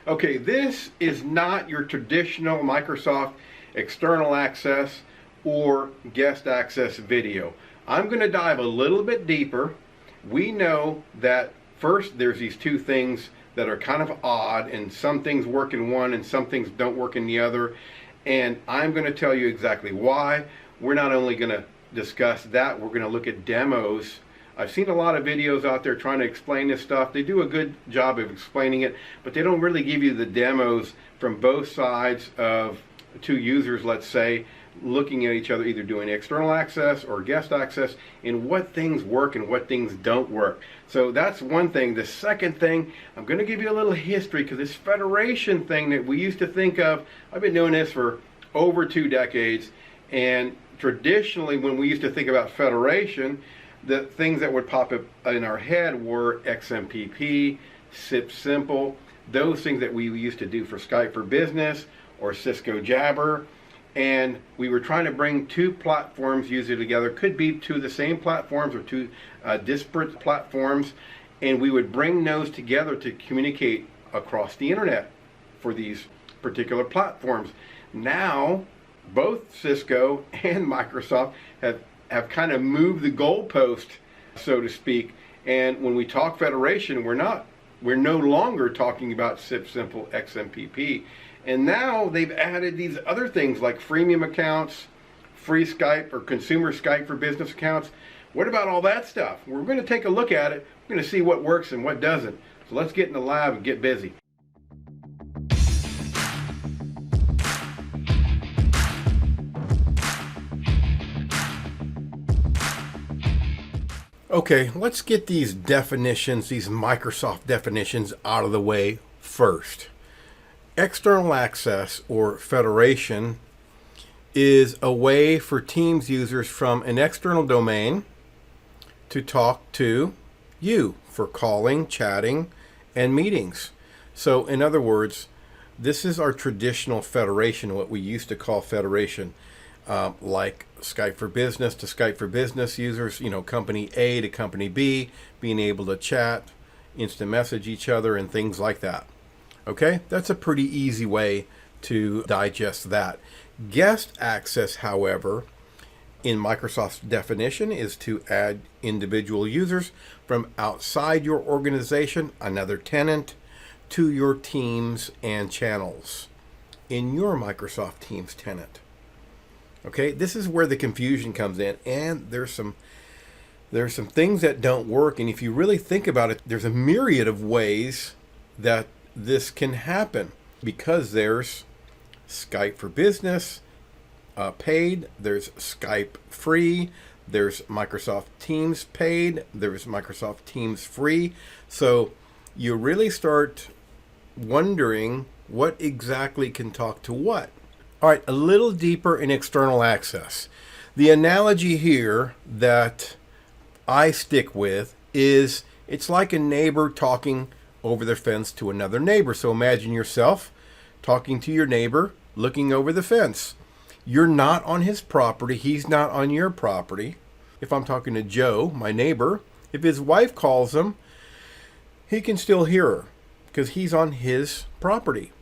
Okay, this is not your traditional Microsoft external access or guest access video. I'm going to dive a little bit deeper. We know that first there's these two things that are kind of odd, and some things work in one and some things don't work in the other. And I'm going to tell you exactly why. We're not only going to discuss that, we're going to look at demos. I've seen a lot of videos out there trying to explain this stuff. They do a good job of explaining it, but they don't really give you the demos from both sides of two users, let's say, looking at each other, either doing external access or guest access, and what things work and what things don't work. So that's one thing. The second thing, I'm going to give you a little history, because this federation thing that we used to think of, I've been doing this for over 2 decades, and traditionally when we used to think about federation, the things that would pop up in our head were XMPP, SIP Simple, those things that we used to do for Skype for Business or Cisco Jabber. And we were trying to bring two platforms usually together. Could be two of the same platforms or two disparate platforms. And we would bring those together to communicate across the internet for these particular platforms. Now, both Cisco and Microsoft have kind of moved the goalpost, so to speak. And when we talk federation, we're no longer talking about SIP Simple XMPP. And now they've added these other things like freemium accounts, free Skype or consumer Skype for business accounts. What about all that stuff? We're going to take a look at it. We're going to see what works and what doesn't. So let's get in the lab and get busy. Okay, let's get these definitions, these Microsoft definitions, out of the way first. External access or federation is a way for Teams users from an external domain to talk to you for calling, chatting, and meetings. So in other words, this is our traditional federation, what we used to call federation, like Skype for Business to Skype for Business users, company A to company B, being able to chat, instant message each other, and things like that. Okay, that's a pretty easy way to digest that. Guest access, however, in Microsoft's definition, is to add individual users from outside your organization, another tenant, to your teams and channels in your Microsoft Teams tenant. Okay, this is where the confusion comes in, and there's some things that don't work. And if you really think about it, there's a myriad of ways that this can happen, because there's Skype for Business paid, there's Skype free, there's Microsoft Teams paid, there's Microsoft Teams free. So you really start wondering what exactly can talk to what. All right, a little deeper in external access. The analogy here that I stick with is it's like a neighbor talking over the fence to another neighbor. So imagine yourself talking to your neighbor, looking over the fence. You're not on his property. He's not on your property. If I'm talking to Joe, my neighbor, if his wife calls him, he can still hear her because he's on his property.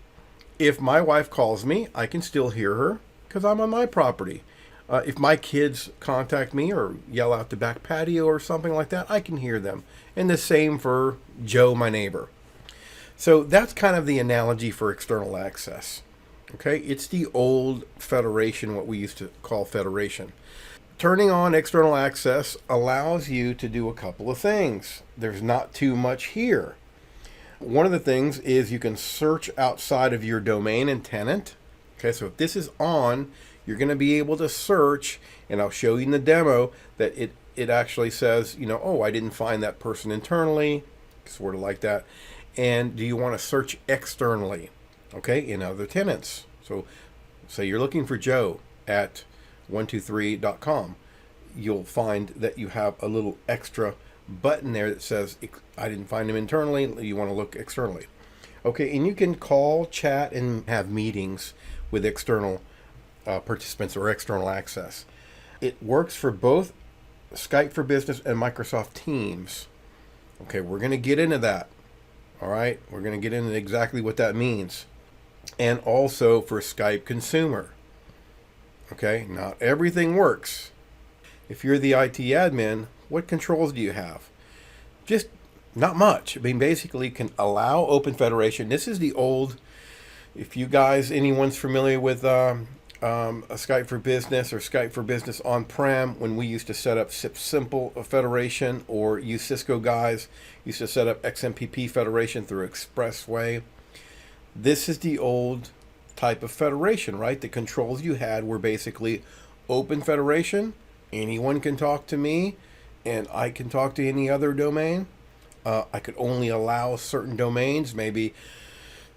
If my wife calls me, I can still hear her because I'm on my property. If my kids contact me or yell out the back patio or something like that, I can hear them. And the same for Joe, my neighbor. So that's kind of the analogy for external access. Okay, it's the old federation, what we used to call federation. Turning on external access allows you to do a couple of things. There's not too much here. One of the things is you can search outside of your domain and tenant. Okay, so if this is on, you're going to be able to search, and I'll show you in the demo that it actually says, oh, I didn't find that person internally, sort of like that. And do you want to search externally, okay, in other tenants? So say you're looking for Joe at 123.com. You'll find that you have a little extra button there that says, I didn't find him internally, you want to look externally. Okay, and you can call, chat, and have meetings with external participants or external access. It works for both Skype for Business and Microsoft Teams. Okay, we're going to get into that. All right, we're going to get into exactly what that means. And also for Skype Consumer. Okay, not everything works. If you're the IT admin, what controls do you have? Just not much. I mean, basically, you can allow Open Federation. This is the old, if you guys, anyone's familiar with a Skype for Business or Skype for Business on-prem, when we used to set up Simple Federation, or you Cisco guys used to set up XMPP Federation through Expressway. This is the old type of federation, right? The controls you had were basically Open Federation. Anyone can talk to me, and I can talk to any other domain. I could only allow certain domains, maybe,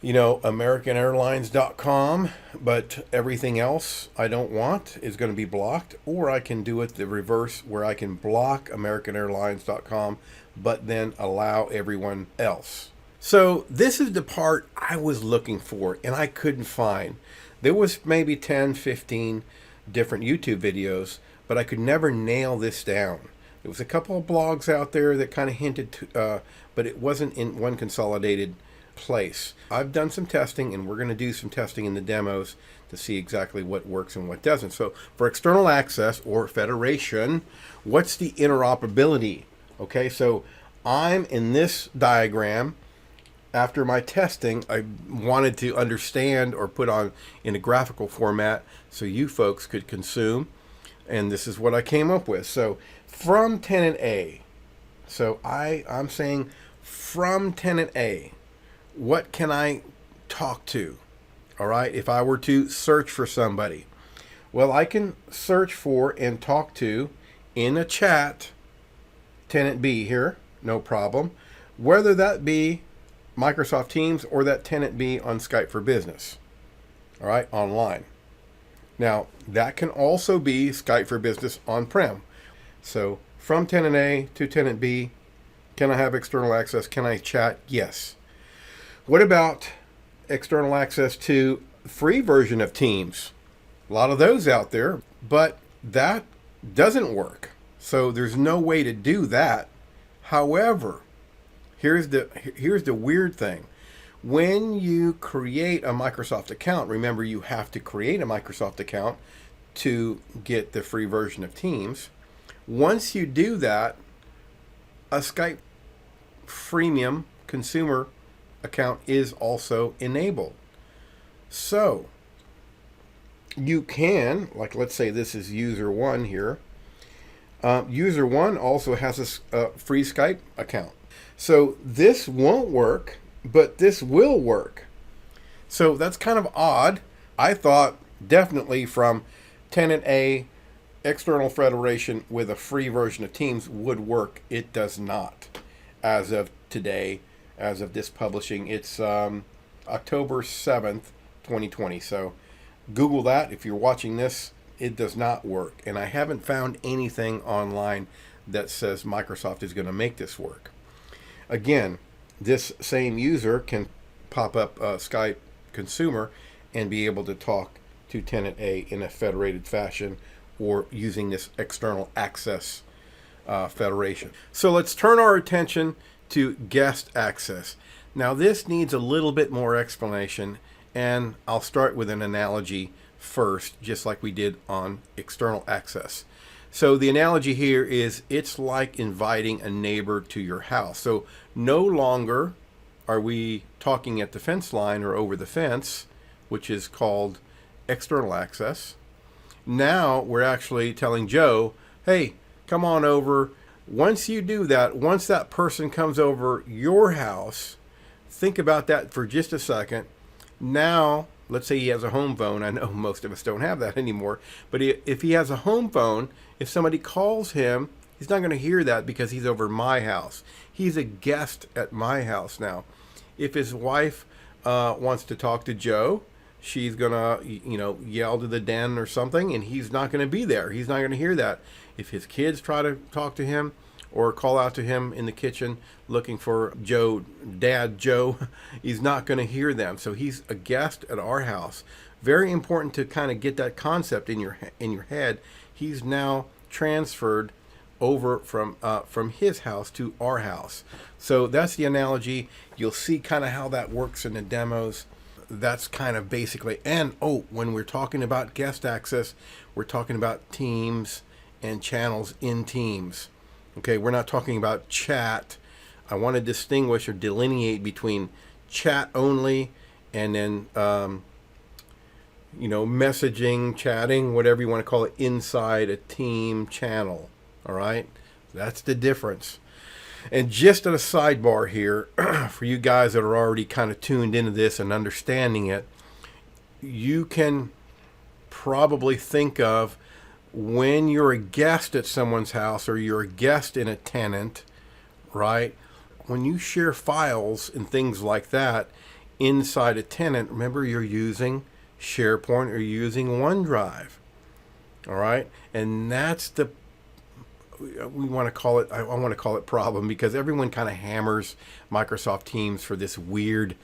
AmericanAirlines.com, but everything else I don't want is going to be blocked. Or I can do it the reverse, where I can block AmericanAirlines.com, but then allow everyone else. So this is the part I was looking for, and I couldn't find. There was maybe 10, 15 different YouTube videos, but I could never nail this down. There was a couple of blogs out there that kind of hinted to, but it wasn't in one consolidated place. I've done some testing, and we're going to do some testing in the demos to see exactly what works and what doesn't. So for external access or federation, what's the interoperability? Okay, so I'm in this diagram. After my testing, I wanted to understand or put on in a graphical format so you folks could consume. And this is what I came up with. So from Tenant A, so I'm saying from Tenant A, what can I talk to? All right, if I were to search for somebody, well, I can search for and talk to in a chat Tenant B here, no problem. Whether that be Microsoft Teams or that Tenant B on Skype for Business, all right, online. Now, that can also be Skype for Business on-prem. So from Tenant A to Tenant B, can I have external access? Can I chat? Yes. What about external access to free version of Teams? A lot of those out there, but that doesn't work. So there's no way to do that. However, here's the weird thing. When you create a Microsoft account, remember you have to create a Microsoft account to get the free version of Teams. Once you do that, a Skype freemium consumer account is also enabled. So you can, like, let's say this is user 1 here. User 1 also has a free Skype account. So this won't work, but this will work. So that's kind of odd. I thought definitely from Tenant A, external federation with a free version of Teams would work. It does not. As of today, as of this publishing, it's October 7th, 2020. So Google that if you're watching this. It does not work. And I haven't found anything online that says Microsoft is going to make this work. Again, this same user can pop up Skype Consumer and be able to talk to Tenant A in a federated fashion or using this external access federation. So let's turn our attention to guest access. Now this needs a little bit more explanation, and I'll start with an analogy first, just like we did on external access. So the analogy here is it's like inviting a neighbor to your house. So no longer are we talking at the fence line or over the fence, which is called external access. Now we're actually telling Joe, hey, come on over. Once you do that, once that person comes over your house, think about that for just a second. Now, let's say he has a home phone. I know most of us don't have that anymore. But if he has a home phone, if somebody calls him, he's not going to hear that because he's over my house. He's a guest at my house now. If his wife wants to talk to Joe, she's going to, yell to the den or something, and he's not going to be there. He's not going to hear that. If his kids try to talk to him or call out to him in the kitchen looking for Dad Joe, he's not going to hear them. So he's a guest at our house. Very important to kind of get that concept in your head. He's now transferred over from his house to our house. So that's the analogy. You'll see kind of how that works in the demos. That's kind of basically, and when we're talking about guest access, we're talking about teams and channels in teams. Okay, we're not talking about chat. I want to distinguish or delineate between chat only and then messaging, chatting, whatever you want to call it, inside a team channel. All right, that's the difference. And just at a sidebar here, for you guys that are already kind of tuned into this and understanding it, you can probably think of when you're a guest at someone's house or you're a guest in a tenant, right? When you share files and things like that inside a tenant, remember you're using SharePoint or you're using OneDrive, all right? And that's the I want to call it problem, because everyone kind of hammers Microsoft Teams for this weird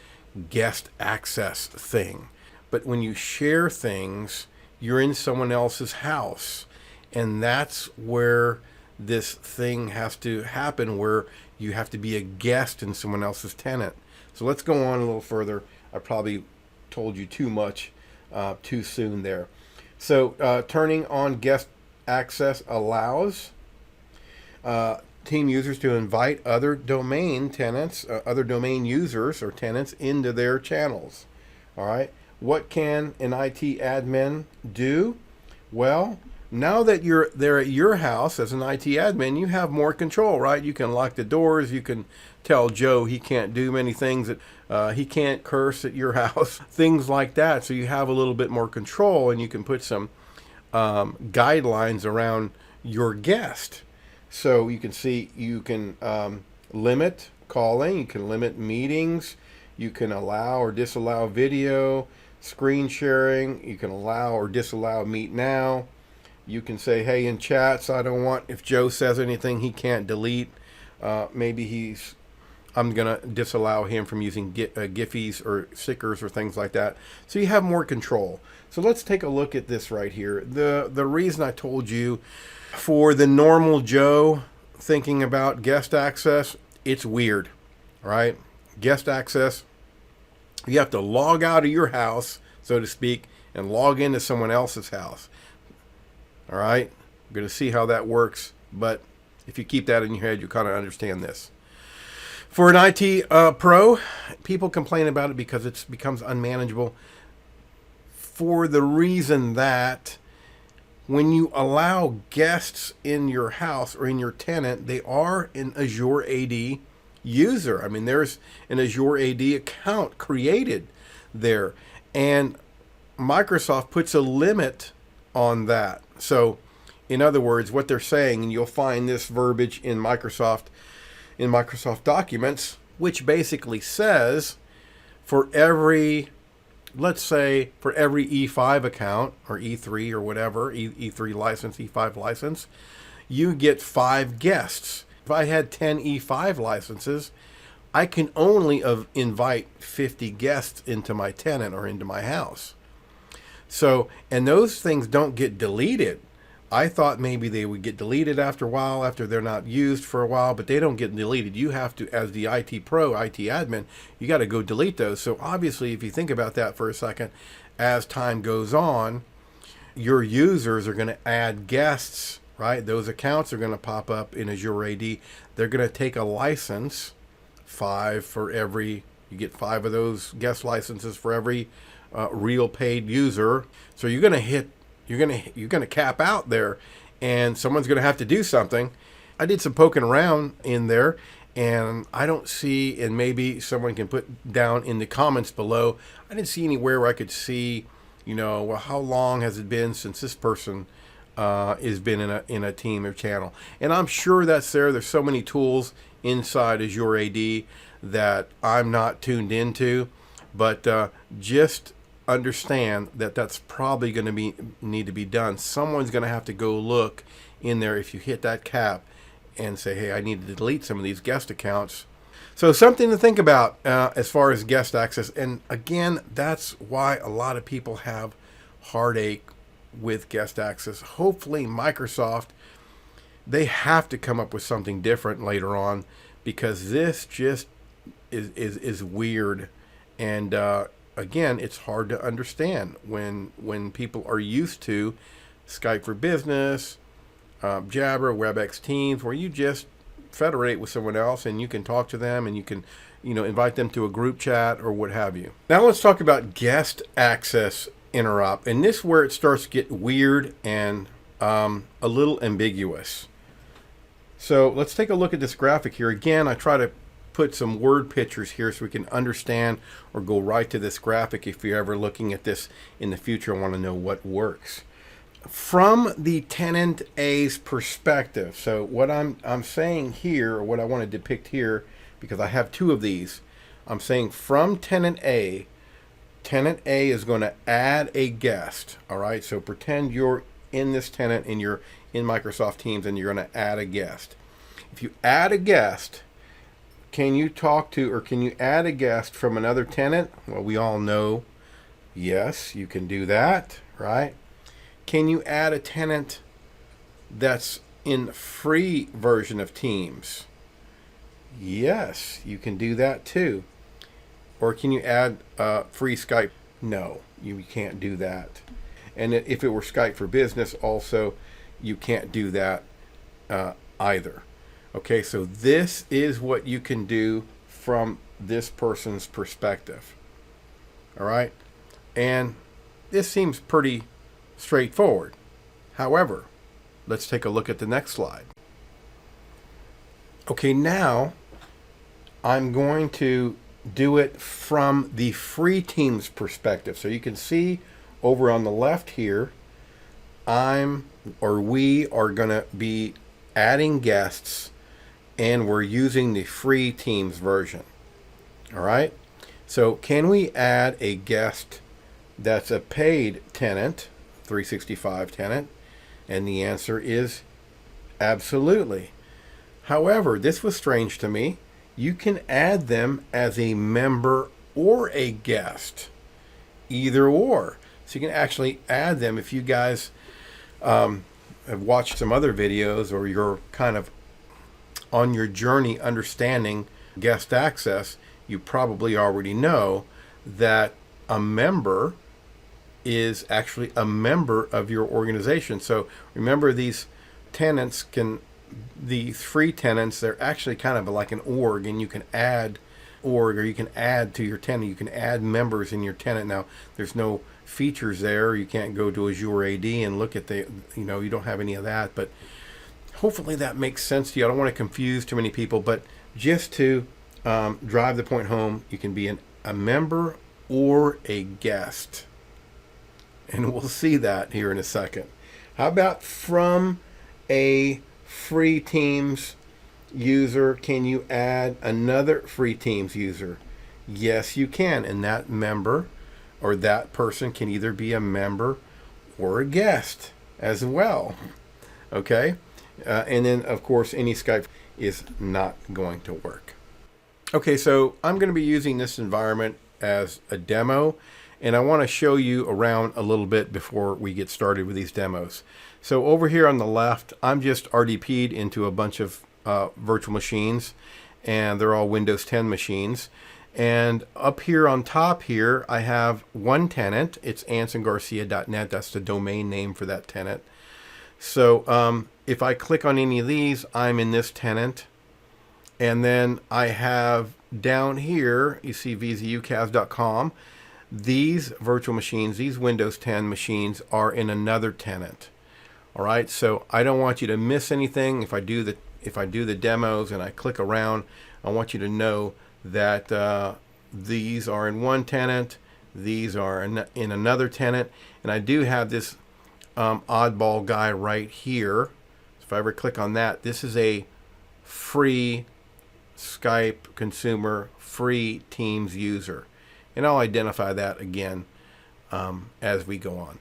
guest access thing. But when you share things, you're in someone else's house, and that's where this thing has to happen, where you have to be a guest in someone else's tenant. So let's go on a little further. I probably told you too much too soon there. So turning on guest access allows team users to invite other domain tenants, other domain users or tenants into their channels. All right. What can an IT admin do? Well, now that you're there at your house as an IT admin, you have more control, right? You can lock the doors. You can tell Joe he can't do many things, that he can't curse at your house, things like that. So you have a little bit more control, and you can put some guidelines around your guest. So you can see, you can limit calling, you can limit meetings, you can allow or disallow video, screen sharing, you can allow or disallow meet now. You can say, hey, in chats, I don't want, if Joe says anything he can't delete, I'm going to disallow him from using Giphies or stickers or things like that. So you have more control. So let's take a look at this right here. The reason I told you, for the normal Joe thinking about guest access, it's weird, right? Guest access, you have to log out of your house, so to speak, and log into someone else's house. All right? We're going to see how that works, but if you keep that in your head, you kind of understand this. For an IT pro, people complain about it because it becomes unmanageable, for the reason that when you allow guests in your house or in your tenant, they are an Azure AD user. I mean, there's an Azure AD account created there, and Microsoft puts a limit on that. So in other words, what they're saying, and you'll find this verbiage in Microsoft documents, which basically says for every, let's say for every E5 account or E3 or whatever, E3 license, E5 license, you get 5 guests. If I had 10 E5 licenses, I can only invite 50 guests into my tenant or into my house. So, and those things don't get deleted. I thought maybe they would get deleted after a while, after they're not used for a while, but they don't get deleted. You have to, as the IT pro, IT admin, you got to go delete those. So obviously, if you think about that for a second, as time goes on, your users are going to add guests, right? Those accounts are going to pop up in Azure AD. They're going to take a license, 5 for every, you get 5 of those guest licenses for every real paid user. So you're going to hit, you're going to cap out there, and someone's going to have to do something. I did some poking around in there, and I don't see, and maybe someone can put down in the comments below, I didn't see anywhere where I could see, well, how long has it been since this person has been in a team or channel. And I'm sure that's there. There's so many tools inside Azure AD that I'm not tuned into, but just understand that that's probably going to need to be done. Someone's going to have to go look in there if you hit that cap and say, hey, I need to delete some of these guest accounts. So something to think about as far as guest access. And again, that's why a lot of people have heartache with guest access. Hopefully Microsoft they have to come up with something different later on, because this just is weird. And again, it's hard to understand when people are used to Skype for Business, Jabber, WebEx Teams, where you just federate with someone else and you can talk to them and you can, invite them to a group chat or what have you. Now let's talk about guest access interop, and this is where it starts to get weird and a little ambiguous. So let's take a look at this graphic here. Again, I try to put some word pictures here so we can understand, or go right to this graphic if you're ever looking at this in the future and want to know what works. From the tenant A's perspective, so what I'm saying here, or what I want to depict here, because I have two of these, I'm saying from tenant A is going to add a guest. All right, so pretend you're in this tenant and you're in Microsoft Teams and you're going to add a guest. If you add a guest, can you talk to, or can you add a guest from another tenant? Well, we all know, yes, you can do that, right? Can you add a tenant that's in the free version of Teams? Yes, you can do that too. Or can you add free Skype? No, you can't do that. And if it were Skype for Business also, you can't do that either. Okay, so this is what you can do from this person's perspective. All right, and this seems pretty straightforward. However, let's take a look at the next slide. Okay, now I'm going to do it from the free Teams perspective. So you can see over on the left here, we are going to be adding guests, and we're using the free Teams version. All right, so can we add a guest that's a paid tenant, 365 tenant? And the answer is absolutely. However, this was strange to me. You can add them as a member or a guest, either or. So you can actually add them. If you guys have watched some other videos, or you're kind of on your journey understanding guest access, you probably already know that a member is actually a member of your organization. So remember, these tenants these free tenants, they're actually kind of like an org, and you can add org, or you can add to your tenant. You can add members in your tenant. Now, there's no features there. You can't go to Azure AD and look at you don't have any of that, but hopefully that makes sense to you. I don't want to confuse too many people, but just to drive the point home, you can be a member or a guest. And we'll see that here in a second. How about from a free Teams user, can you add another free Teams user? Yes, you can. And that member or that person can either be a member or a guest as well. Okay? And then, of course, any Skype is not going to work. Okay, so I'm going to be using this environment as a demo, and I want to show you around a little bit before we get started with these demos. So over here on the left, I'm just RDP'd into a bunch of virtual machines, and they're all Windows 10 machines. And up here on top here, I have one tenant. It's ansongarcia.net. That's the domain name for that tenant. So if I click on any of these, I'm in this tenant. And then I have down here, you see vzucas.com. These virtual machines, these Windows 10 machines, are in another tenant. All right, so I don't want you to miss anything. If I do the demos and I click around, I want you to know that these are in one tenant, these are in another tenant, and I do have this oddball guy right here. If I ever click on that, this is a free Skype consumer, free Teams user. And I'll identify that again as we go on.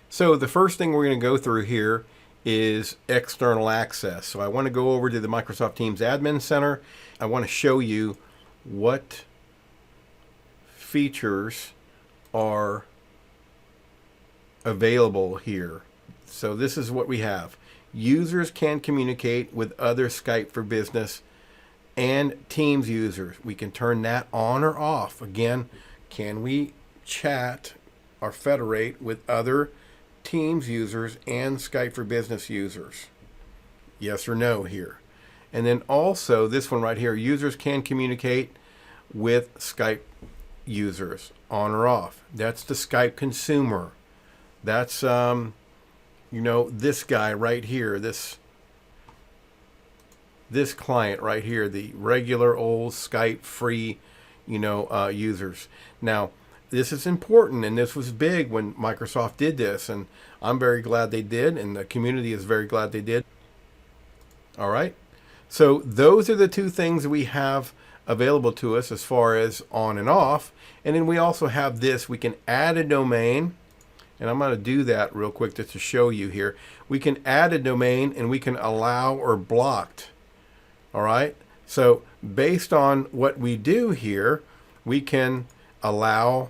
So the first thing we're going to go through here is external access. So I want to go over to the Microsoft Teams Admin Center. I want to show you what features are available here So this is what we have. Users can communicate with other Skype for Business and Teams users. We can turn that on or off. Again, can we chat or federate with other Teams users and Skype for Business users? Yes or no here. And then also this one right here, users can communicate with Skype users, on or off. That's the Skype consumer. That's this guy right here, this client right here, the regular old Skype free users. Now this is important, and this was big when Microsoft did this, and I'm very glad they did, and the community is very glad they did. All right, so those are the two things we have available to us as far as on and off. And then we also have this, we can add a domain, and I'm going to do that real quick just to show you here. We can add a domain and we can allow or blocked. All right, so based on what we do here, we can allow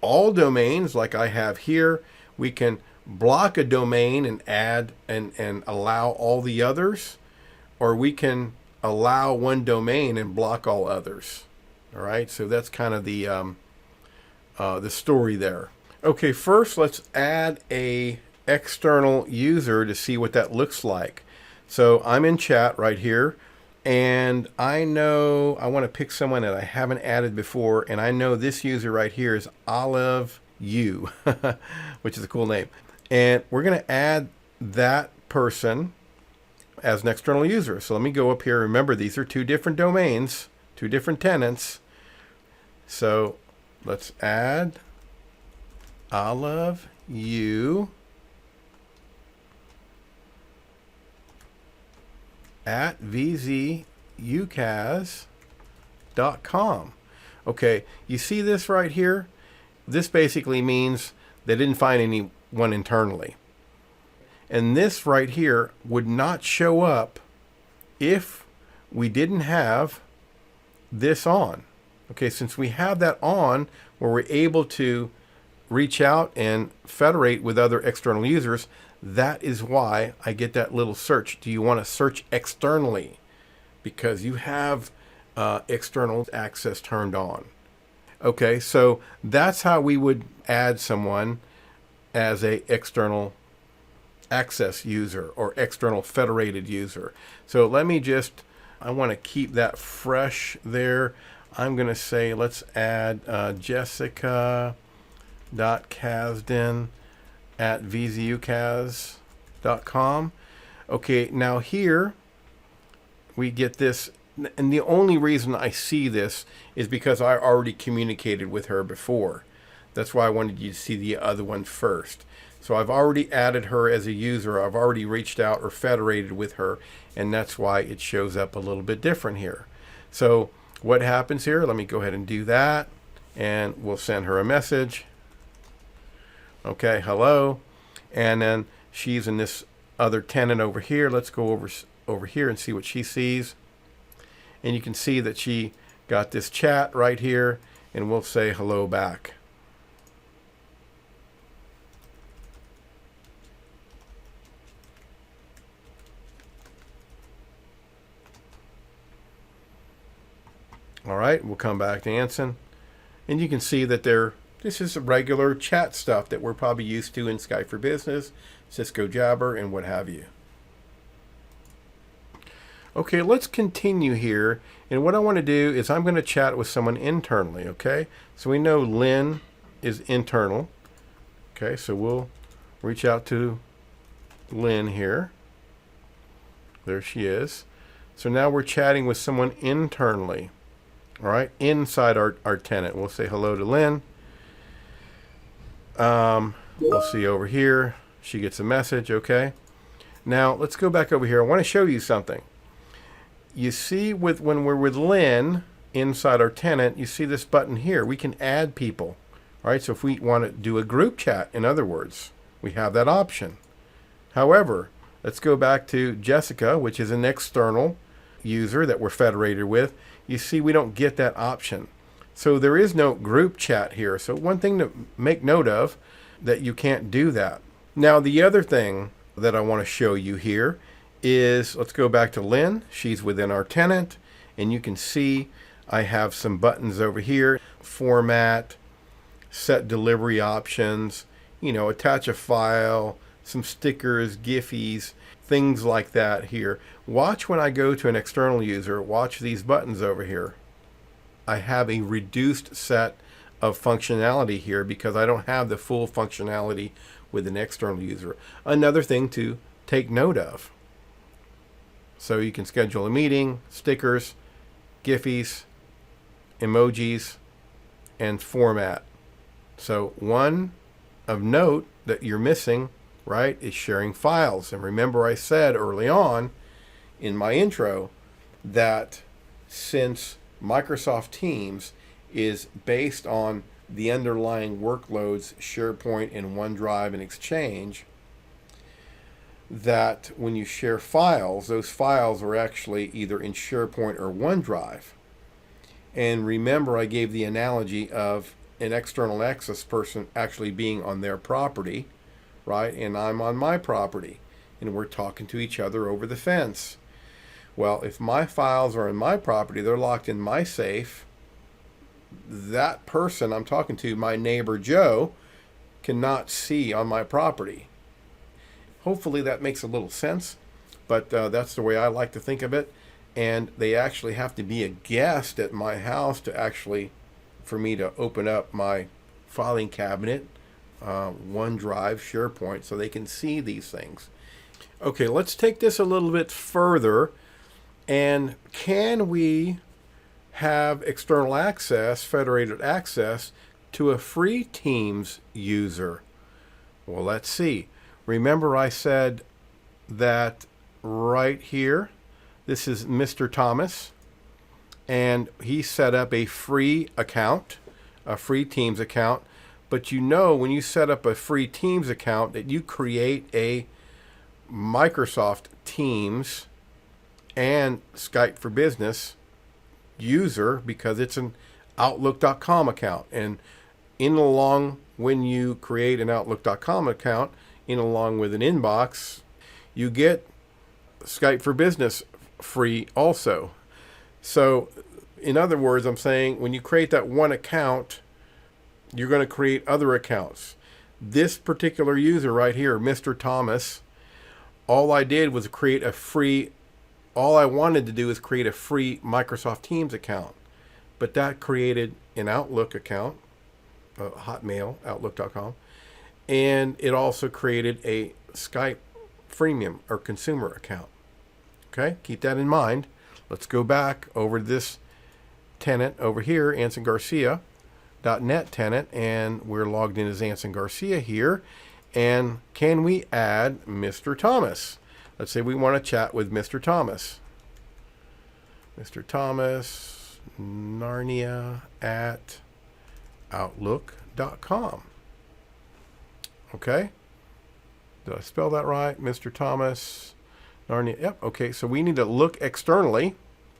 all domains like I have here. We can block a domain and add and allow all the others, or we can allow one domain and block all others. All right, so that's kind of the story there. Okay, first let's add a external user to see what that looks like. So I'm in chat right here, and I know I want to pick someone that I haven't added before, and I know this user right here is Olive U, which is a cool name. And we're going to add that person as an external user. So let me go up here. Remember, these are two different domains, two different tenants. So let's add Olive U at vzucas.com. Okay, you see this right here? This basically means they didn't find anyone internally. And this right here would not show up if we didn't have this on. Okay, since we have that on, where we're able to reach out and federate with other external users, that is why I get that little search. Do you want to search externally? Because you have external access turned on. Okay, so that's how we would add someone as a external access user or external federated user. So let me I want to keep that fresh there. I'm going to say let's add jessica.kasdan at vzucas.com. Okay, now here we get this, and the only reason I see this is because I already communicated with her before. That's why I wanted you to see the other one first. So I've already added her as a user. I've already reached out or federated with her, and that's why it shows up a little bit different here. So what happens here? Let me go ahead and do that, and we'll send her a message. Okay, hello. And then she's in this other tenant over here. Let's go over here and see what she sees. And you can see that she got this chat right here, and we'll say hello back. All right, we'll come back to Anson, and you can see that this is regular chat stuff that we're probably used to in Skype for Business, Cisco Jabber, and what have you. Okay, let's continue here, and what I want to do is I'm going to chat with someone internally, okay? So we know Lynn is internal. Okay, so we'll reach out to Lynn here. There she is. So now we're chatting with someone internally. All right, inside our tenant. We'll say hello to Lynn. We'll see over here. She gets a message, okay? Now, let's go back over here. I want to show you something. You see when we're with Lynn inside our tenant, you see this button here. We can add people. All right, so if we want to do a group chat, in other words, we have that option. However, let's go back to Jessica, which is an external user that we're federated with. You see we don't get that option. So there is no group chat here. So one thing to make note of, that you can't do that. Now, the other thing that I want to show you here is, let's go back to Lynn. She's within our tenant, and you can see I have some buttons over here. Format, set delivery options, attach a file, some stickers, Giphies, things like that here. Watch when I go to an external user, watch these buttons over here. I have a reduced set of functionality here because I don't have the full functionality with an external user. Another thing to take note of. So you can schedule a meeting, stickers, Giphies, emojis, and format. So one of note that you're missing, right, is sharing files. And remember I said early on in my intro that since Microsoft Teams is based on the underlying workloads, SharePoint and OneDrive and Exchange, that when you share files, those files are actually either in SharePoint or OneDrive. And remember, I gave the analogy of an external access person actually being on their property, right? And I'm on my property, and we're talking to each other over the fence. Well, if my files are in my property, they're locked in my safe, that person I'm talking to, my neighbor Joe, cannot see on my property. Hopefully that makes a little sense, but that's the way I like to think of it. And they actually have to be a guest at my house to actually, for me to open up my filing cabinet, OneDrive, SharePoint, so they can see these things. Okay, let's take this a little bit further. And can we have external access, federated access, to a free Teams user? Well, let's see. Remember I said that right here, this is Mr. Thomas, and he set up a free account, a free Teams account. But when you set up a free Teams account that you create a Microsoft Teams and Skype for Business user because it's an Outlook.com account. And when you create an Outlook.com account, along with an inbox, you get Skype for Business free also. So in other words, I'm saying when you create that one account, you're going to create other accounts. This particular user right here, Mr. Thomas, all I wanted to do is create a free Microsoft Teams account. But that created an Outlook account, Hotmail, Outlook.com. And it also created a Skype freemium or consumer account. Okay, keep that in mind. Let's go back over to this tenant over here, AnsonGarcia.net tenant, and we're logged in as Anson Garcia here. And can we add Mr. Thomas? Let's say we want to chat with Mr. Thomas. Mr. Thomas, Narnia at Outlook.com. Okay, did I spell that right? Mr. Thomas, Narnia. Yep. Okay, so we need to look externally,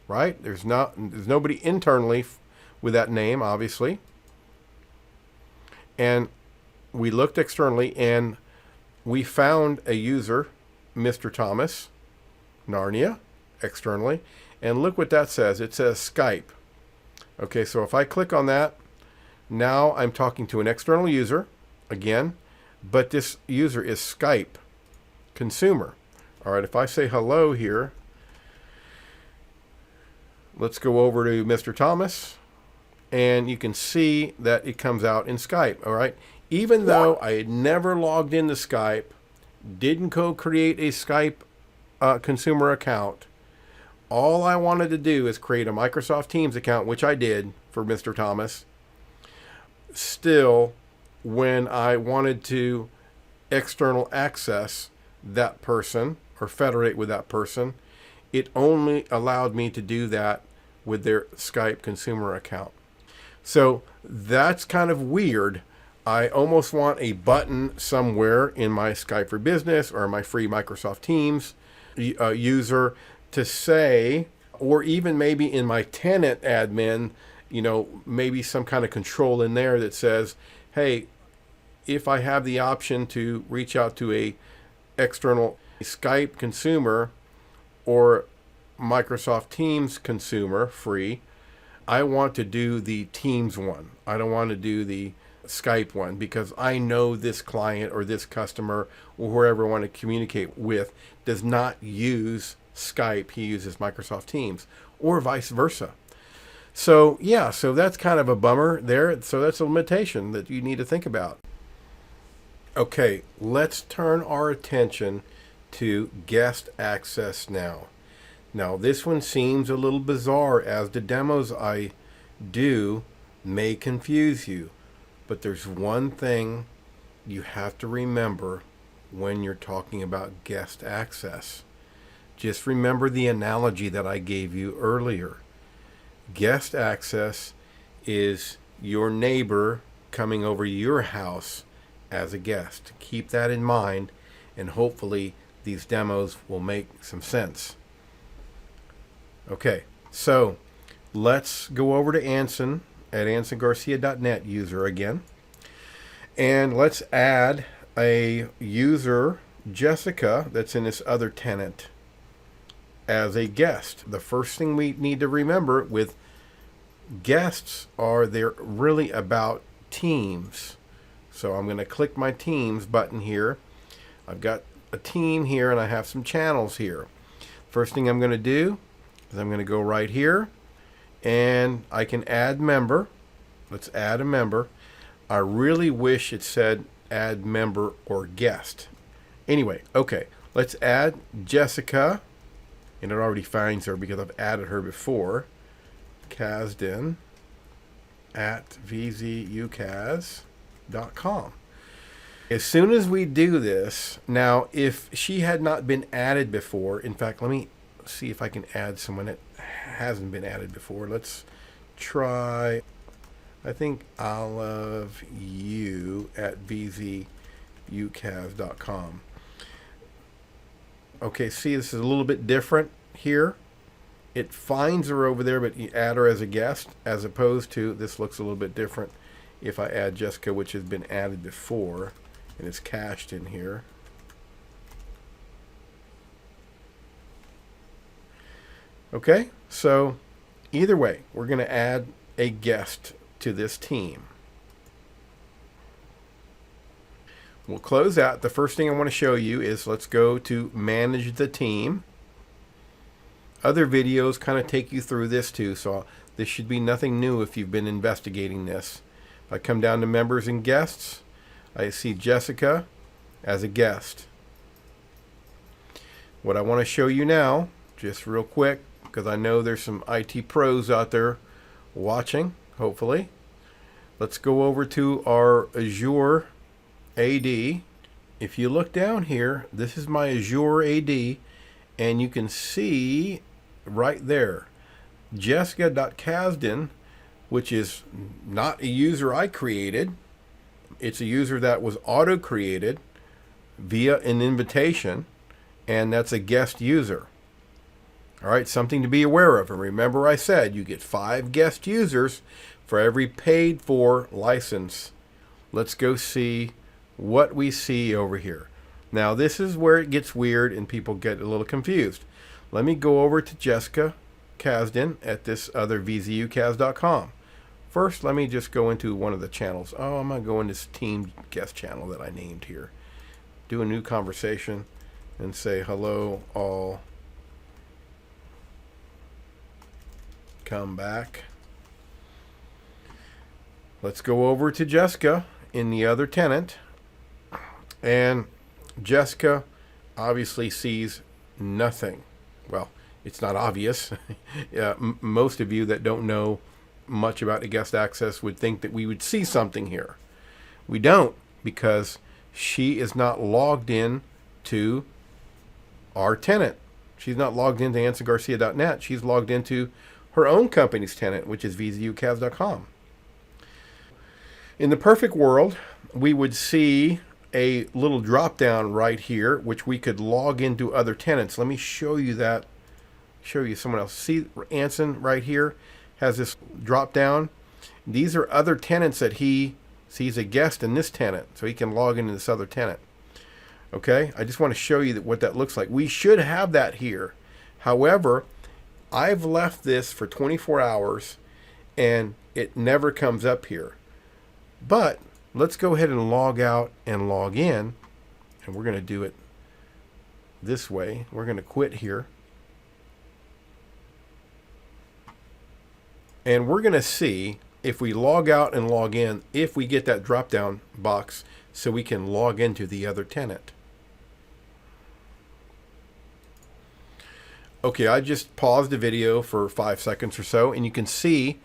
right? There's nobody internally with that name, obviously. And we looked externally, and we found a user, Mr. Thomas, Narnia, externally. And look what that says. It says Skype. Okay, so if I click on that, now I'm talking to an external user again. But this user is Skype consumer. All right, if I say hello here, let's go over to Mr. Thomas, and you can see that it comes out in Skype. All right, even though I had never logged into Skype, didn't go create a Skype consumer account, all I wanted to do is create a Microsoft Teams account, which I did for Mr. Thomas. Still, when I wanted to external access that person or federate with that person, it only allowed me to do that with their Skype consumer account. So that's kind of weird. I almost want a button somewhere in my Skype for Business or my free Microsoft Teams user to say, or even maybe in my tenant admin, maybe some kind of control in there that says, hey, if I have the option to reach out to a external Skype consumer or Microsoft Teams consumer free, I want to do the Teams one. I don't want to do the Skype one, because I know this client or this customer or whoever I want to communicate with does not use Skype. He uses Microsoft Teams, or vice versa. So yeah, so that's kind of a bummer there. So that's a limitation that you need to think about. Okay, let's turn our attention to guest access now. Now, this one seems a little bizarre, as the demos I do may confuse you. But there's one thing you have to remember when you're talking about guest access. Just remember the analogy that I gave you earlier. Guest access is your neighbor coming over your house as a guest. Keep that in mind, and hopefully these demos will make some sense. Okay, so let's go over to Anson at ansongarcia.net user again, and let's add a user, Jessica, that's in this other tenant as a guest. The first thing we need to remember with guests are they're really about teams. So I'm going to click my Teams button here. I've got a team here and I have some channels here. First thing I'm going to do is I'm going to go right here and I can add member. Let's add a member. I really wish it said add member or guest. Anyway, okay, let's add Jessica, and it already finds her because I've added her before. Kasdan at vzucas.com. As soon as we do this, now if she had not been added before, in fact, let me see if I can add someone that hasn't been added before. Let's try, I think I'll love you at vzucas.com. Okay, see, this is a little bit different here. It finds her over there, but you add her as a guest, as opposed to, this looks a little bit different if I add Jessica, which has been added before, and it's cached in here. Okay, so either way, we're going to add a guest to this team. We'll close out. The first thing I want to show you is, let's go to manage the team. Other videos kind of take you through this too, so this should be nothing new if you've been investigating this. If I come down to members and guests, I see Jessica as a guest. What I want to show you now, just real quick, because I know there's some IT pros out there watching, hopefully. Let's go over to our Azure AD. If you look down here, this is my Azure AD, and you can see right there, Jessica.Kasdan, which is not a user I created. It's a user that was auto-created via an invitation, and that's a guest user. All right, something to be aware of. And remember, I said you get 5 guest users for every paid for license. Let's go see what we see over here. Now, this is where it gets weird and people get a little confused. Let me go over to Jessica Kasdan at this other vzucas.com. First, let me just go into one of the channels. Oh, I'm going to go in this team guest channel that I named here. Do a new conversation and say, hello, all. Come back. Let's go over to Jessica in the other tenant. And Jessica obviously sees nothing. Well, it's not obvious. Most of you that don't know much about the guest access would think that we would see something here. We don't, because she is not logged in to our tenant. She's not logged into ansongarcia.net. She's logged into her own company's tenant, which is vzucas.com. In the perfect world, we would see a little drop down right here, which we could log into other tenants. Let me show you that. Show you someone else. See, Anson right here has this drop down. These are other tenants that he So he's a guest in this tenant, so he can log into this other tenant. Okay, I just want to show you what that looks like. We should have that here. However, I've left this for 24 hours and it never comes up here. But let's go ahead and log out and log in, and we're going to do it this way. We're going to quit here. And we're going to see if we log out and log in, if we get that drop down box so we can log into the other tenant. Okay, I just paused the video for 5 seconds or so, and you can see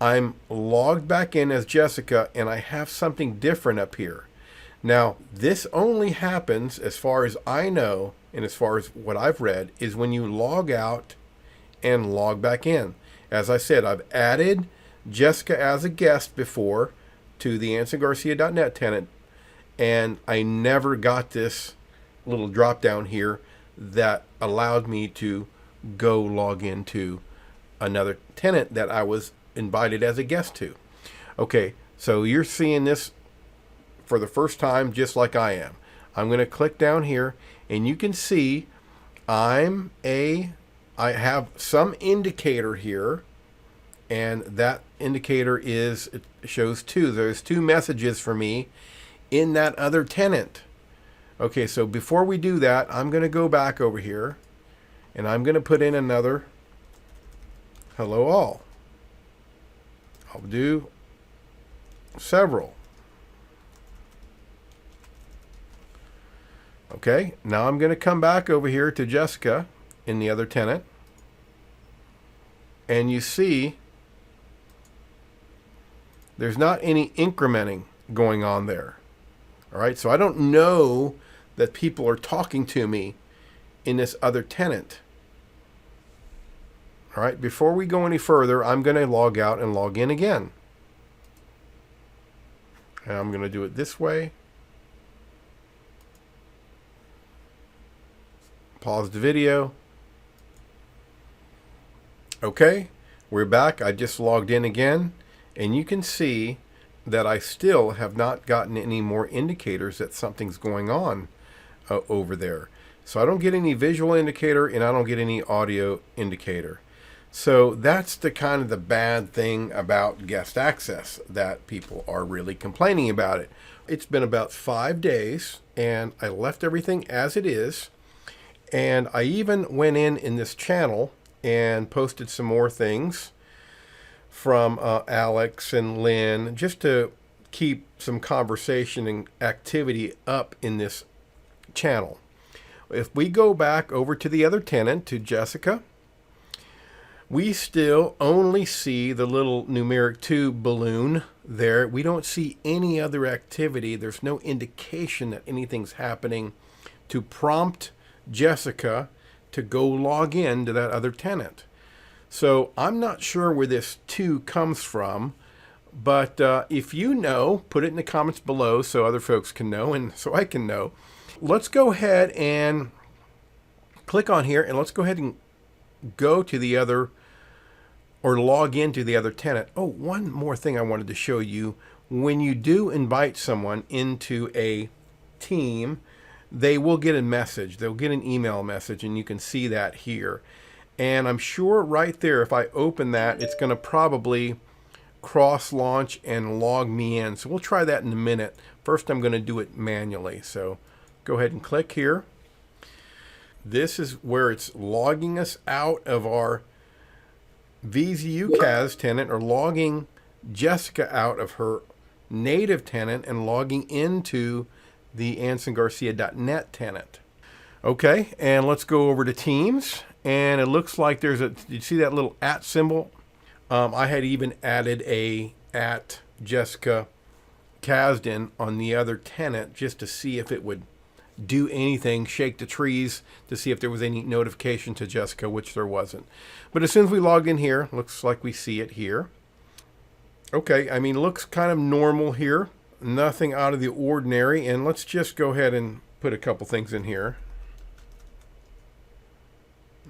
I'm logged back in as Jessica, and I have something different up here. Now, this only happens, as far as I know, and as far as what I've read, is when you log out and log back in. As I said, I've added Jessica as a guest before to the AnsonGarcia.net tenant, and I never got this little drop down here that allowed me to go log into another tenant that I was invited as a guest to. Okay, so you're seeing this for the first time just like I am. I'm going to click down here, and you can see I have some indicator here, and that indicator is, it shows two. There's two messages for me in that other tenant. Okay, so before we do that, I'm going to go back over here, and I'm going to put in another hello all. I'll do several. Okay, now I'm going to come back over here to Jessica in the other tenant, and you see there's not any incrementing going on there. All right, so I don't know that people are talking to me in this other tenant. All right, before we go any further, I'm going to log out and log in again. And I'm going to do it this way. Pause the video. Okay, we're back. I just logged in again, and you can see that I still have not gotten any more indicators that something's going on over there. So I don't get any visual indicator, and I don't get any audio indicator. So that's the kind of the bad thing about guest access, that people are really complaining about it. It's been about 5 days, and I left everything as it is. And I even went in this channel and posted some more things from Alex and Lynn, just to keep some conversation and activity up in this channel. If we go back over to the other tenant, to Jessica, we still only see the little numeric 2 balloon there. We don't see any other activity. There's no indication that anything's happening to prompt Jessica to go log in to that other tenant. So I'm not sure where this 2 comes from, but if you know, put it in the comments below so other folks can know and so I can know. Let's go ahead and click on here, and let's go ahead and go to the other, or log into the other tenant. Oh, one more thing I wanted to show you. When you do invite someone into a team, they will get a message. They'll get an email message, and you can see that here. And I'm sure right there, if I open that, it's going to probably cross-launch and log me in. So we'll try that in a minute. First, I'm going to do it manually. So go ahead and click here. This is where it's logging us out of our VZUCAS tenant, or logging Jessica out of her native tenant and logging into the AnsonGarcia.net tenant. Okay, and let's go over to Teams, and it looks like there's a, you see that little @ symbol? I had even added a @Jessica Kasdan on the other tenant just to see if it would do anything, shake the trees to see if there was any notification to Jessica, which there wasn't. But as soon as we logged in here, looks like we see it here. Okay, I mean, looks kind of normal here. Nothing out of the ordinary. And let's just go ahead and put a couple things in here.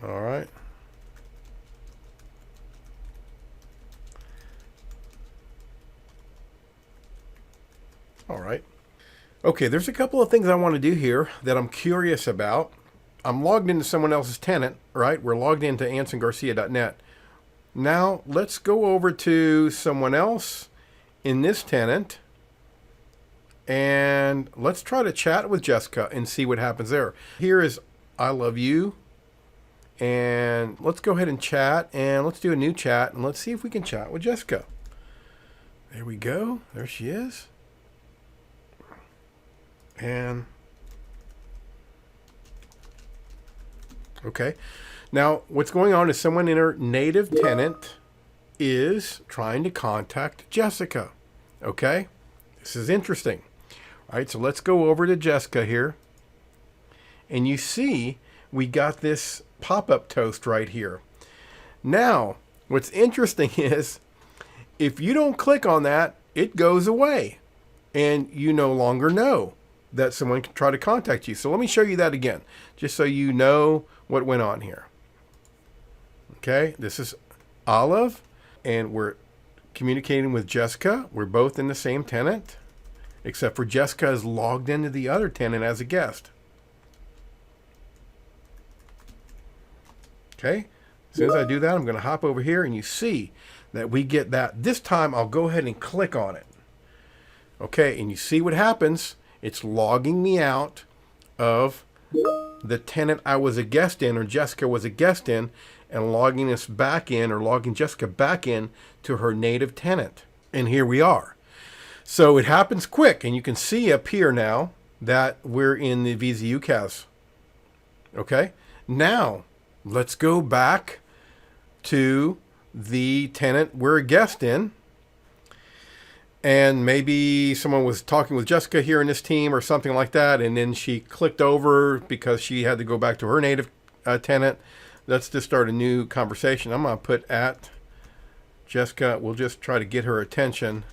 All right. All right. Okay, there's a couple of things I want to do here that I'm curious about. I'm logged into someone else's tenant, right? We're logged into ansongarcia.net. Now, let's go over to someone else in this tenant, and let's try to chat with Jessica and see what happens there. Here is I love you, and let's go ahead and chat, and let's do a new chat, and let's see if we can chat with Jessica. There we go. There she is. And okay. Now, what's going on is someone in her native tenant is trying to contact Jessica. Okay? This is interesting. All right, so let's go over to Jessica here. And you see we got this pop-up toast right here. Now, what's interesting is if you don't click on that, it goes away. And you no longer know that someone can try to contact you. So let me show you that again, just so you know what went on here. Okay, this is Olive, and we're communicating with Jessica. We're both in the same tenant, except for Jessica is logged into the other tenant as a guest. Okay, as soon as I do that, I'm going to hop over here, and you see that we get that. This time, I'll go ahead and click on it. Okay, and you see what happens. It's logging me out of the tenant I was a guest in, or Jessica was a guest in, and logging us back in, or logging Jessica back in to her native tenant. And here we are. So it happens quick, and you can see up here now that we're in the VZU CAS. Okay, now let's go back to the tenant we're a guest in. And maybe someone was talking with Jessica here in this team or something like that, and then she clicked over because she had to go back to her native tenant. Let's just start a new conversation. I'm going to put at Jessica. We'll just try to get her attention.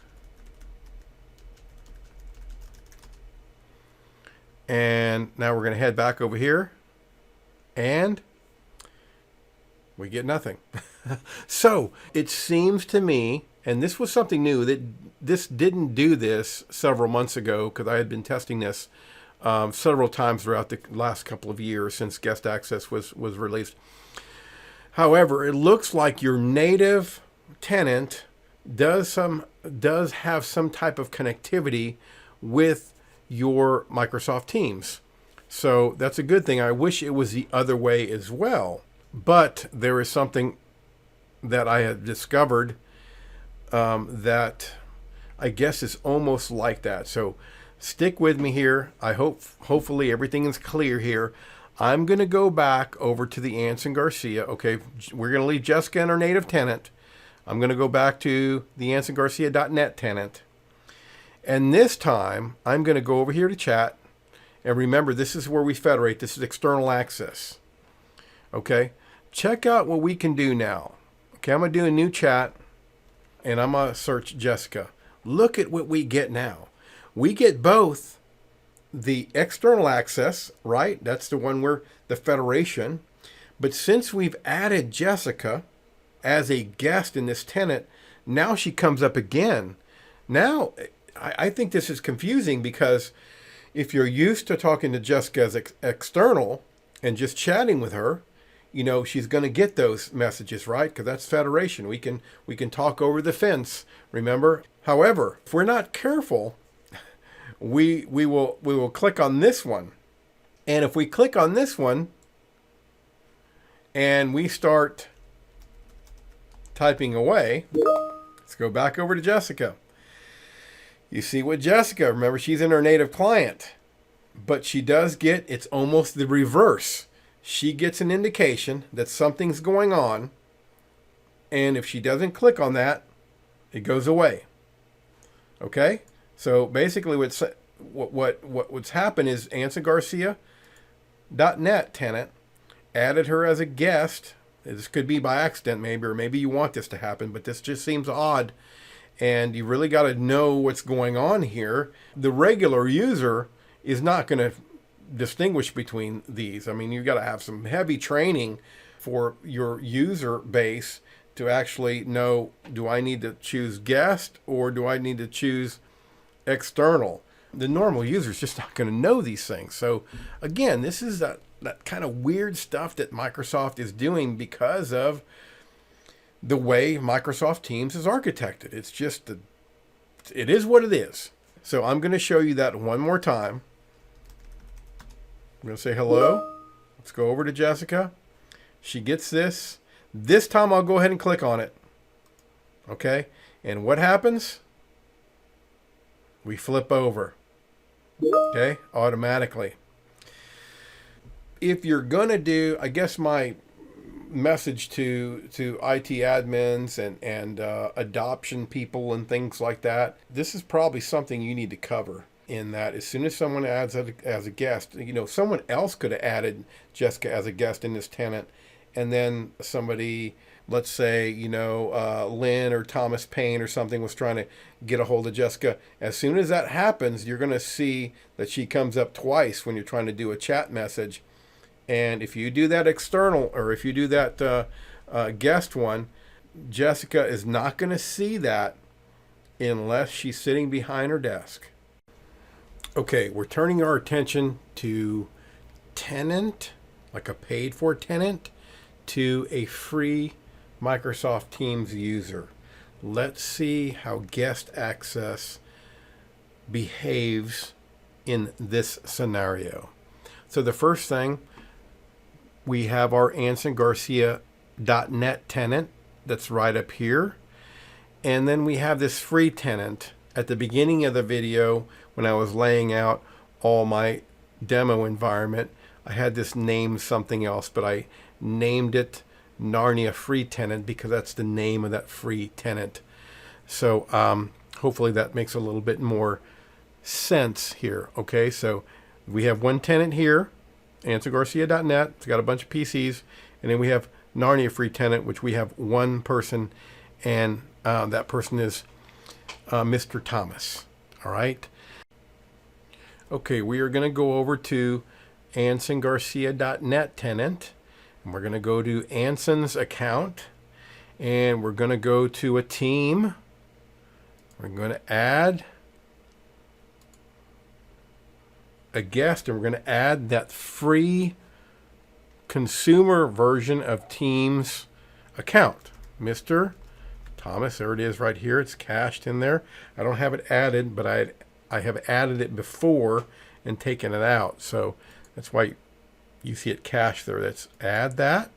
And now we're going to head back over here. And we get nothing. So it seems to me, and this was something new, that this didn't do this several months ago, because I had been testing this several times throughout the last couple of years since guest access was released. However, it looks like your native tenant does have some type of connectivity with your Microsoft Teams. So that's a good thing. I wish it was the other way as well. But there is something that I have discovered that I guess is almost like that. So stick with me here. Hopefully everything is clear here. I'm going to go back over to the Anson Garcia. Okay, we're going to leave Jessica in our native tenant. I'm going to go back to the ansongarcia.net tenant. And this time, I'm going to go over here to chat. And remember, this is where we federate. This is external access. Okay, check out what we can do now. Okay, I'm going to do a new chat. And I'm going to search Jessica. Look at what we get now. We get both the external access, right? That's the one where the federation. But since we've added Jessica as a guest in this tenant, now she comes up again. Now, I think this is confusing, because if you're used to talking to Jessica as external and just chatting with her, you know, she's going to get those messages, right? Because that's federation. We can talk over the fence, remember? However, if we're not careful, we will click on this one. And if we click on this one and we start typing away, let's go back over to Jessica. You see what Jessica, remember, she's in her native client, but she does get, it's almost the reverse. She gets an indication that something's going on, and if she doesn't click on that, it goes away. Okay? So basically what's happened is ansongarcia.net tenant added her as a guest. This could be by accident maybe, or maybe you want this to happen, but this just seems odd, and you really got to know what's going on here. The regular user is not going to distinguish between these. I mean, you've got to have some heavy training for your user base to actually know, do I need to choose guest or do I need to choose external? the normal user is just not going to know these things. So again, this is that kind of weird stuff that Microsoft is doing because of the way Microsoft Teams is architected. It's just, it is what it is. So I'm going to show you that one more time. I'm going to say hello. Let's go over to Jessica. She gets this. This time I'll go ahead and click on it. Okay. And what happens? We flip over. Okay. Automatically. If you're going to do, I guess my message to IT admins and adoption people and things like that, this is probably something you need to cover. In that, as soon as someone adds as a guest, you know, someone else could have added Jessica as a guest in this tenant, and then somebody, let's say, you know, Lynn or Thomas Payne or something was trying to get a hold of Jessica. As soon as that happens, you're going to see that she comes up twice when you're trying to do a chat message. And if you do that external, or if you do that guest one, Jessica is not going to see that unless she's sitting behind her desk. Okay, we're turning our attention to Tenant, like a paid for tenant, to a free Microsoft Teams user. Let's see how guest access behaves in this scenario. So the first thing, we have our AnsonGarcia.net tenant that's right up here. And then we have this free tenant at the beginning of the video when I was laying out all my demo environment. I had this named something else, but I named it Narnia Free Tenant because that's the name of that free tenant. So hopefully that makes a little bit more sense here. Okay, so we have one tenant here, AnsonGarcia.net. It's got a bunch of PCs. And then we have Narnia Free Tenant, which we have one person, and that person is Mr. Thomas. All right. Okay, we are going to go over to AnsonGarcia.net tenant, and we're going to go to Anson's account, and we're going to go to a team. We're going to add a guest, and we're going to add that free consumer version of Teams account. Mr. Thomas, there it is right here. It's cached in there. I don't have it added, but I have added it before and taken it out. So that's why you see it cached there. Let's add that.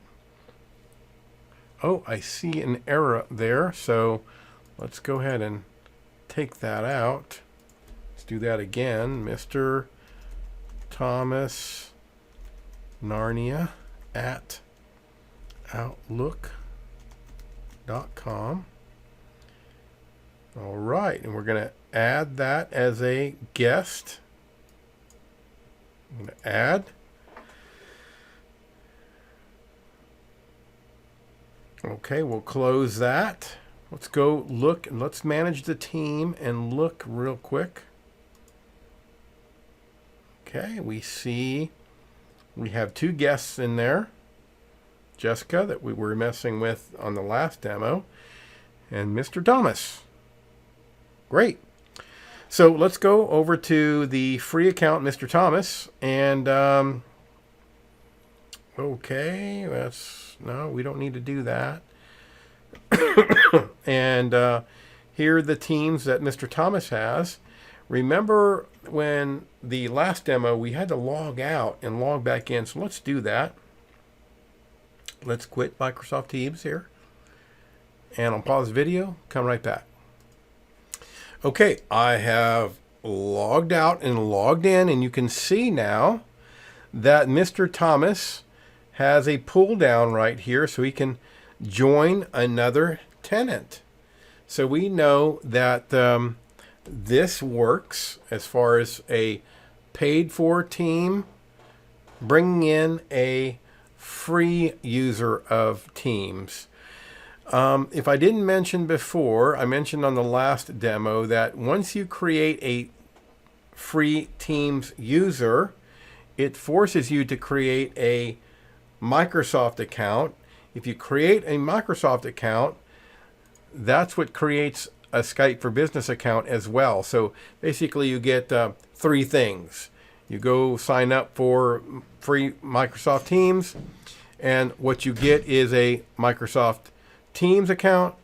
Oh, I see an error there. So let's go ahead and take that out. Let's do that again. Mr. Thomas Narnia at outlook.com. All right, and we're going to add that as a guest. I'm going to add. Okay, we'll close that. Let's go look and let's manage the team and look real quick. Okay, we see we have two guests in there. Jessica, that we were messing with on the last demo, and Mr. Thomas. Great. So let's go over to the free account, Mr. Thomas, and okay, no, we don't need to do that. And here are the teams that Mr. Thomas has. Remember when the last demo we had to log out and log back in, so let's do that. Let's quit Microsoft Teams here, and I'll pause the video, come right back. Okay, I have logged out and logged in, and you can see now that Mr. Thomas has a pull down right here so he can join another tenant. So we know that this works as far as a paid for team bringing in a free user of Teams. If I didn't mention before, I mentioned on the last demo that once you create a free Teams user, it forces you to create a Microsoft account. If you create a Microsoft account, that's what creates a Skype for Business account as well. So basically you get 3 things. You go sign up for free Microsoft Teams, and what you get is a Microsoft Teams account,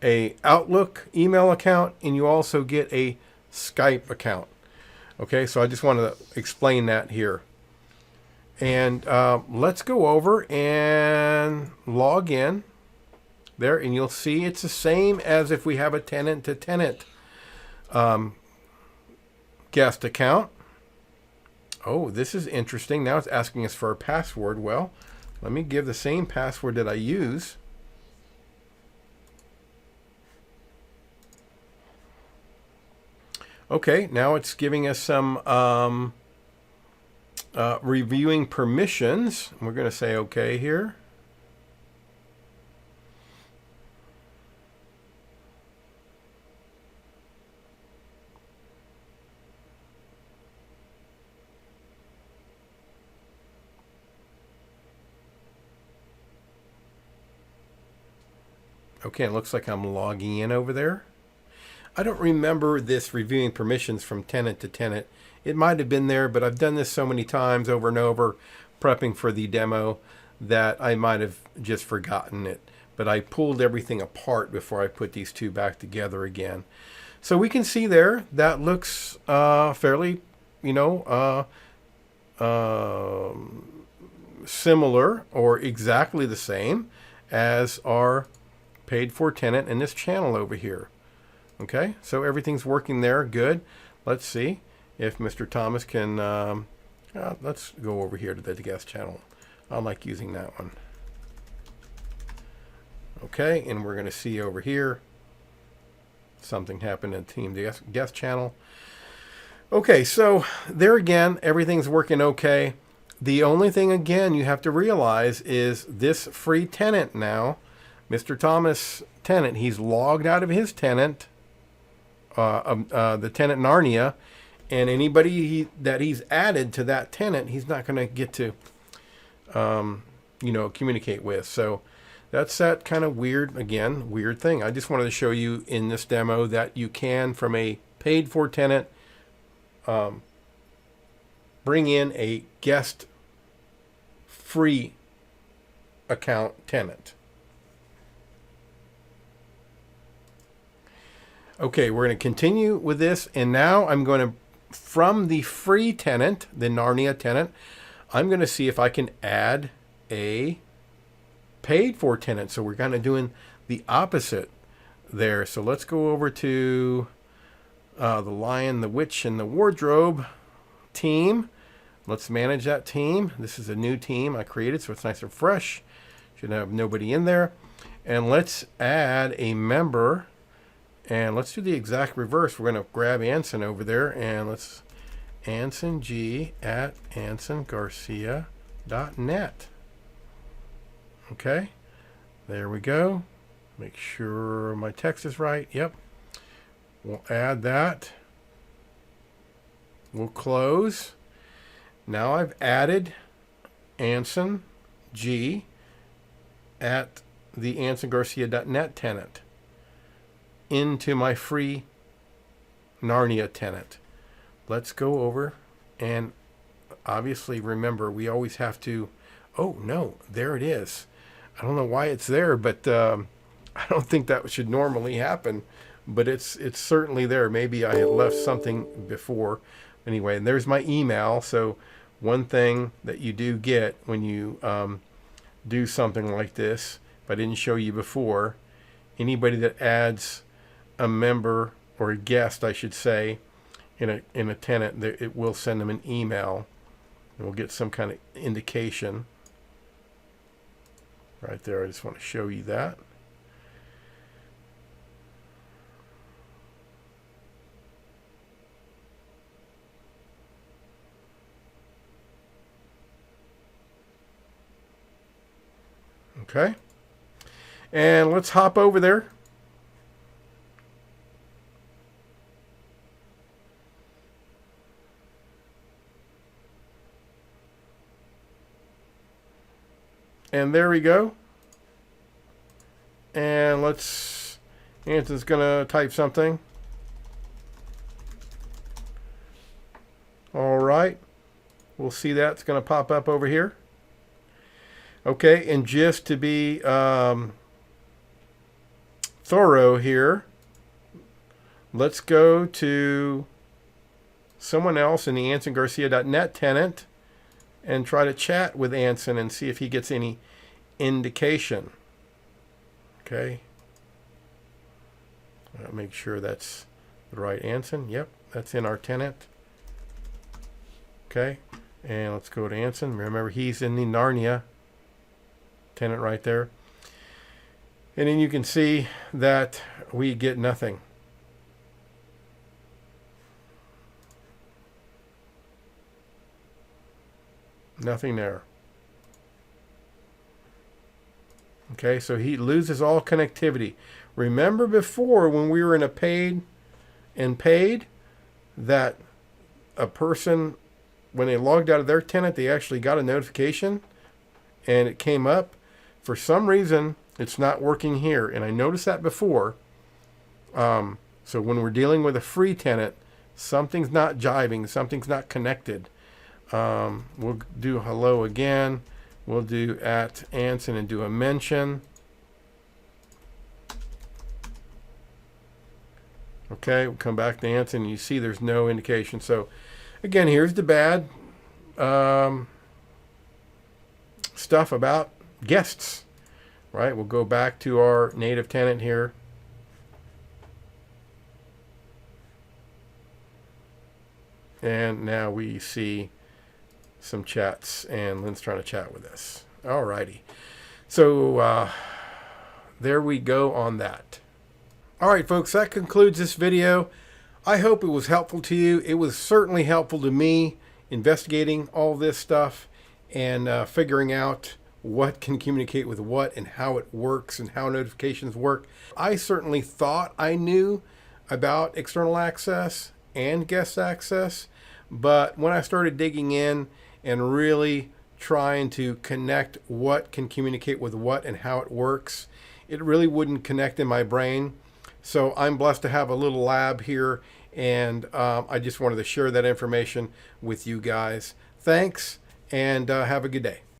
a Outlook email account, and you also get a Skype account. Okay, so I just wanted to explain that here. And let's go over and log in there, and you'll see it's the same as if we have a tenant-to-tenant guest account. Oh, this is interesting. Now it's asking us for a password. Well, let me give the same password that I use. Okay, now it's giving us some reviewing permissions. We're going to say okay here. Okay, it looks like I'm logging in over there. I don't remember this reviewing permissions from tenant to tenant. It might have been there, but I've done this so many times over and over, prepping for the demo, that I might have just forgotten it. But I pulled everything apart before I put these two back together again. So we can see there, that looks fairly, similar or exactly the same as our paid for tenant in this channel over here. Okay, so everything's working there. Good. Let's see if Mr. Thomas can, let's go over here to the guest channel. I like using that one. Okay, and we're going to see over here something happened in Team Guest channel. Okay, so there again, everything's working okay. The only thing, again, you have to realize is this free tenant now, Mr. Thomas tenant, he's logged out of his tenant, the tenant Narnia, and anybody that he's added to that tenant, he's not going to get to, communicate with. So that's that kind of weird thing. I just wanted to show you in this demo that you can, from a paid for tenant, bring in a guest free account tenant. Okay, we're going to continue with this, and now I'm going to, from the free tenant, the Narnia tenant, I'm going to see if I can add a paid for tenant. So we're kind of doing the opposite there. So let's go over to the Lion, the Witch, and the Wardrobe team. Let's manage that team. This is a new team I created, so it's nice and fresh. Should have nobody in there. And let's add a member. And let's do the exact reverse. We're going to grab Anson over there, and let's ansonG@ansongarcia.net. Okay, there we go. Make sure my text is right. Yep. We'll add that. We'll close. Now I've added Anson G at the ansongarcia.net tenant into my free Narnia tenant. Let's go over, and obviously remember, we always have to, oh no, there it is. I don't know why it's there, but I don't think that should normally happen, but it's certainly there. Maybe I had left something before. Anyway, and there's my email. So one thing that you do get when you do something like this, if I didn't show you before, anybody that adds a member, or a guest, I should say, in a tenant, it will send them an email, and we'll get some kind of indication right there. I just want to show you that. Okay, and let's hop over there. And there we go. And let's Anson's going to type something. All right. We'll see that's going to pop up over here. Okay, and just to be thorough here, let's go to someone else in the AnsonGarcia.net tenant and try to chat with Anson and see if he gets any indication. Okay. I'll make sure that's the right Anson. Yep, that's in our tenant. Okay, and let's go to Anson. Remember, he's in the Narnia tenant right there. And then you can see that we get nothing. Nothing there. Okay, so he loses all connectivity. Remember before when we were in a paid that a person, when they logged out of their tenant, they actually got a notification and it came up. For some reason, it's not working here. And I noticed that before. So when we're dealing with a free tenant, something's not jiving, something's not connected. We'll do hello again. We'll do at Anson and do a mention. Okay, we'll come back to Anson and you see there's no indication. So again, here's the bad stuff about guests, right? We'll go back to our native tenant here. And now we see some chats, and Lynn's trying to chat with us. Alrighty. So there we go on that. Alright folks, that concludes this video. I hope it was helpful to you. It was certainly helpful to me investigating all this stuff and figuring out what can communicate with what and how it works and how notifications work. I certainly thought I knew about external access and guest access, but when I started digging in and really trying to connect what can communicate with what and how it works, it really wouldn't connect in my brain. So I'm blessed to have a little lab here, and I just wanted to share that information with you guys. Thanks, and have a good day.